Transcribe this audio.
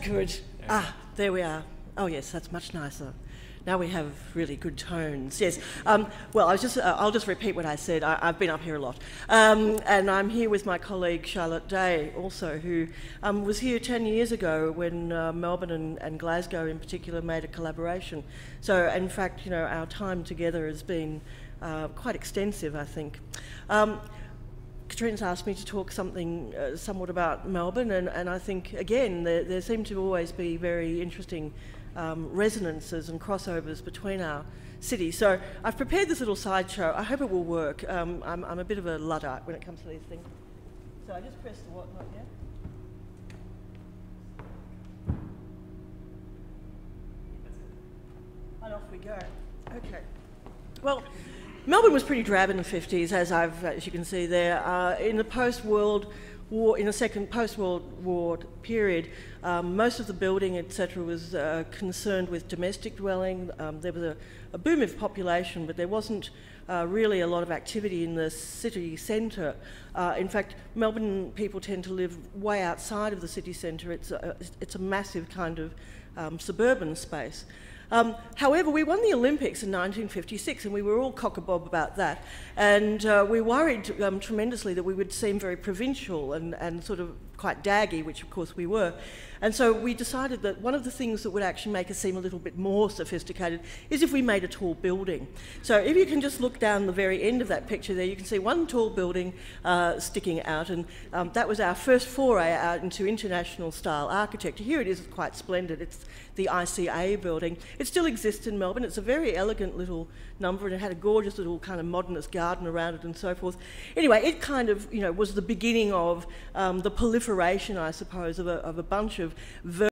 good. There we are. Oh yes, that's much nicer. Now we have really good tones. Yes. Well, I'll just repeat what I said. I've been up here a lot, and I'm here with my colleague Charlotte Day, also, who was here 10 years ago when Melbourne and Glasgow, in particular, made a collaboration. So, in fact, you know, our time together has been quite extensive, I think. Katrina's asked me to talk somewhat about Melbourne, and I think, again, there seem to always be very interesting resonances and crossovers between our cities. So I've prepared this little sideshow. I hope it will work. I'm a bit of a Luddite when it comes to these things. So I just press the whatnot here. And off we go. Okay. Well, Melbourne was pretty drab in the 50s, as you can see there. In the post-World War, in the second post-World War period, most of the building, etc., was concerned with domestic dwelling. There was a boom of population, but there wasn't really a lot of activity in the city centre. In fact, Melbourne people tend to live way outside of the city centre. It's a massive kind of suburban space. However, we won the Olympics in 1956, and we were all cock-a-bob about that. And we worried tremendously that we would seem very provincial and sort of quite daggy, which of course we were. And so we decided that one of the things that would actually make us seem a little bit more sophisticated is if we made a tall building. So if you can just look down the very end of that picture there, you can see one tall building sticking out, and that was our first foray out into international style architecture. Here it is, quite splendid. It's the ICA building. It still exists in Melbourne. It's a very elegant little number, and it had a gorgeous little kind of modernist garden around it and so forth. Anyway, it kind of, you know, was the beginning of the proliferation, I suppose, of a bunch of